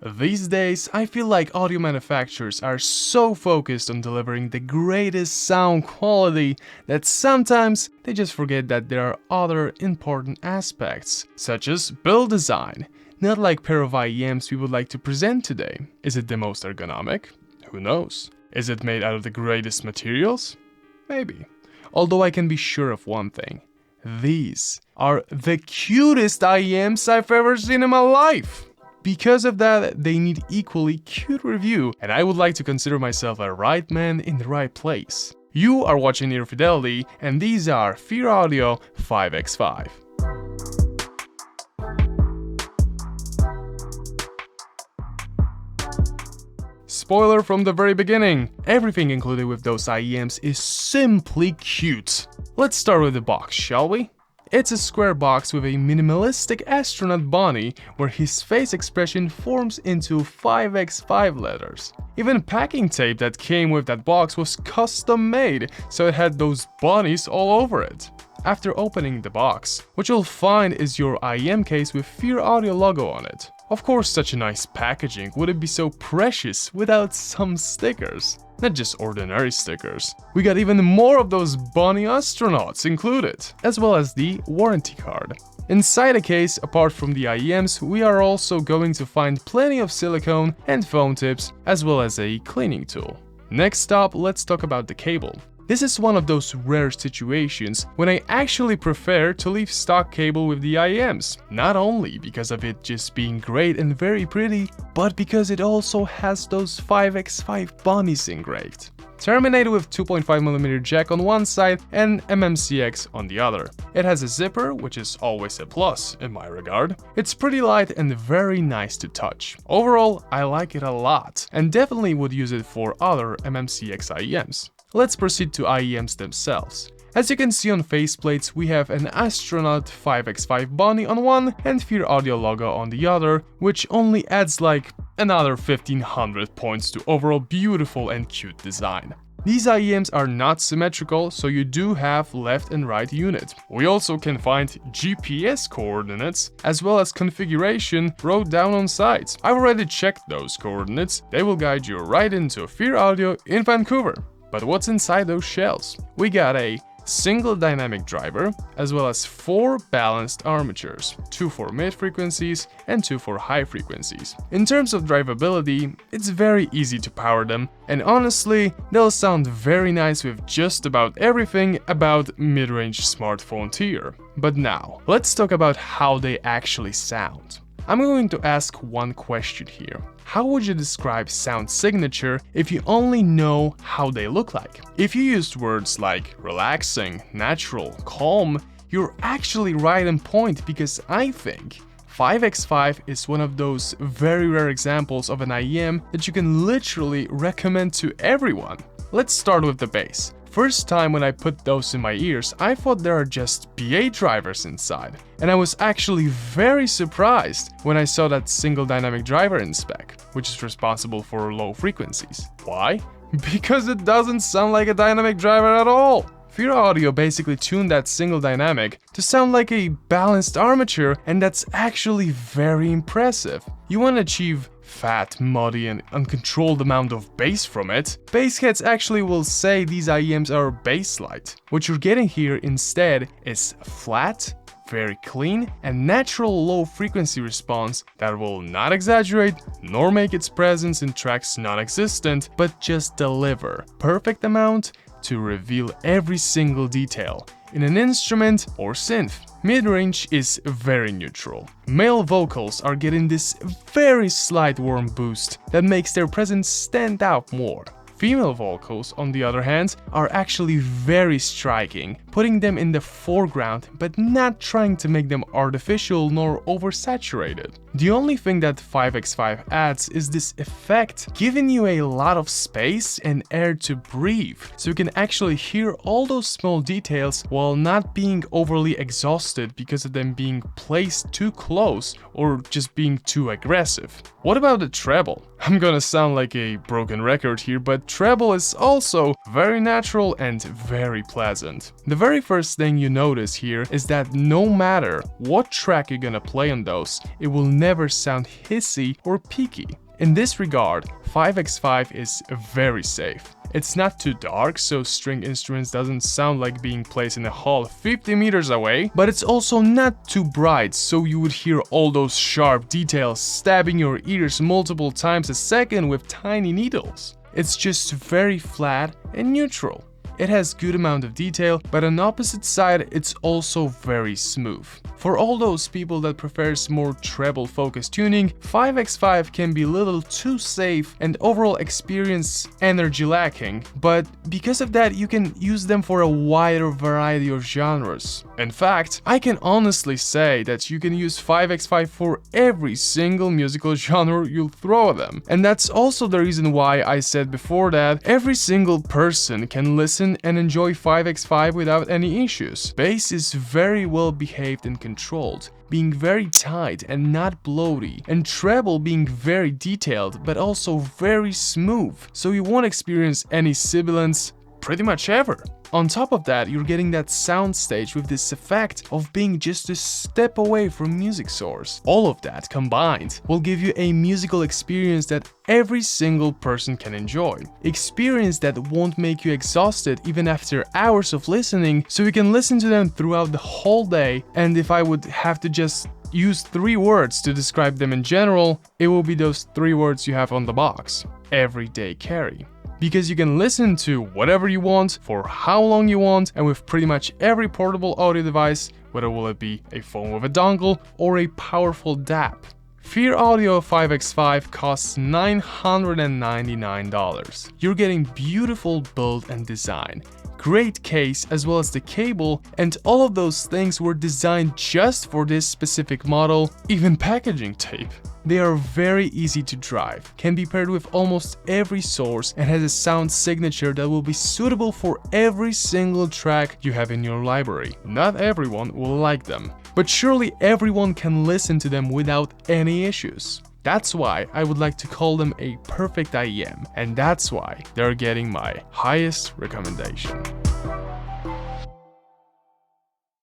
These days, I feel like audio manufacturers are so focused on delivering the greatest sound quality that sometimes they just forget that there are other important aspects, such as build design. Not like pair of IEMs we would like to present today. Is it the most ergonomic? Who knows? Is it made out of the greatest materials? Maybe. Although I can be sure of one thing. These are the cutest IEMs I've ever seen in my life. Because of that, they need equally cute review, and I would like to consider myself a right man in the right place. You are watching near Fidelity, and these are Fear Audio VxV. Spoiler from the very beginning, everything included with those IEMs is simply cute. Let's start with the box, shall we? It's a square box with a minimalistic astronaut bunny where his face expression forms into VxV letters. Even packing tape that came with that box was custom made, so it had those bunnies all over it. After opening the box, what you'll find is your IEM case with Fear Audio logo on it. Of course, such a nice packaging wouldn't be so precious without some stickers. Not just ordinary stickers. We got even more of those bunny astronauts included, as well as the warranty card. Inside the case, apart from the IEMs, we are also going to find plenty of silicone and foam tips, as well as a cleaning tool. Next up, let's talk about the cable. This is one of those rare situations when I actually prefer to leave stock cable with the IEMs, not only because of it just being great and very pretty, but because it also has those VxV bunnies engraved. Terminated with 2.5mm jack on one side and MMCX on the other. It has a zipper, which is always a plus in my regard. It's pretty light and very nice to touch. Overall, I like it a lot and definitely would use it for other MMCX IEMs. Let's proceed to IEMs themselves. As you can see on faceplates, we have an astronaut VxV bunny on one and Fear Audio logo on the other, which only adds like another 1500 points to overall beautiful and cute design. These IEMs are not symmetrical, so you do have left and right unit. We also can find GPS coordinates as well as configuration wrote down on sides. I've already checked those coordinates, they will guide you right into Fear Audio in Vancouver. But what's inside those shells? We got a single dynamic driver, as well as 4 balanced armatures, 2 for mid frequencies and 2 for high frequencies. In terms of drivability, it's very easy to power them, and honestly, they'll sound very nice with just about everything about mid-range smartphone tier. But now, let's talk about how they actually sound. I'm going to ask one question here. How would you describe sound signature if you only know how they look like? If you used words like relaxing, natural, calm, you're actually right on point, because I think VxV is one of those very rare examples of an IEM that you can literally recommend to everyone. Let's start with the bass. First time when I put those in my ears, I thought there are just PA drivers inside, and I was actually very surprised when I saw that single dynamic driver in spec, which is responsible for low frequencies. Why? Because it doesn't sound like a dynamic driver at all. Fear Audio basically tuned that single dynamic to sound like a balanced armature, and that's actually very impressive. You want to achieve fat, muddy and uncontrolled amount of bass from it, bass heads actually will say these IEMs are bass light. What you're getting here instead is flat, very clean and natural low frequency response that will not exaggerate nor make its presence in tracks non-existent, but just deliver perfect amount to reveal every single detail in an instrument or synth. Mid-range is very neutral. Male vocals are getting this very slight warm boost that makes their presence stand out more. Female vocals, on the other hand, are actually very striking, putting them in the foreground but not trying to make them artificial nor oversaturated. The only thing that VxV adds is this effect, giving you a lot of space and air to breathe, so you can actually hear all those small details while not being overly exhausted because of them being placed too close or just being too aggressive. What about the treble? I'm gonna sound like a broken record here, but treble is also very natural and very pleasant. The very first thing you notice here is that no matter what track you're gonna play on those, it will never sound hissy or peaky. In this regard, VxV is very safe. It's not too dark, so string instruments doesn't sound like being placed in a hall 50 meters away, but it's also not too bright, so you would hear all those sharp details stabbing your ears multiple times a second with tiny needles. It's just very flat and neutral. It has good amount of detail, but on opposite side, it's also very smooth. For all those people that prefers more treble focused tuning, VxV can be a little too safe and overall experience energy lacking, but because of that you can use them for a wider variety of genres. In fact, I can honestly say that you can use VxV for every single musical genre you'll throw at them. And that's also the reason why I said before that every single person can listen and enjoy VxV without any issues. Bass is very well behaved and controlled, being very tight and not bloaty, and treble being very detailed but also very smooth, so you won't experience any sibilance pretty much ever. On top of that, you're getting that soundstage with this effect of being just a step away from music source. All of that combined will give you a musical experience that every single person can enjoy. Experience that won't make you exhausted even after hours of listening, so you can listen to them throughout the whole day. And if I would have to just use 3 words to describe them in general, it will be those 3 words you have on the box: everyday carry. Because you can listen to whatever you want, for how long you want, and with pretty much every portable audio device, whether will it be a phone with a dongle or a powerful DAP. Fear Audio VxV costs $999. You're getting beautiful build and design, great case as well as the cable, and all of those things were designed just for this specific model, even packaging tape. They are very easy to drive, can be paired with almost every source, and has a sound signature that will be suitable for every single track you have in your library. Not everyone will like them, but surely everyone can listen to them without any issues. That's why I would like to call them a perfect IEM, and that's why they're getting my highest recommendation.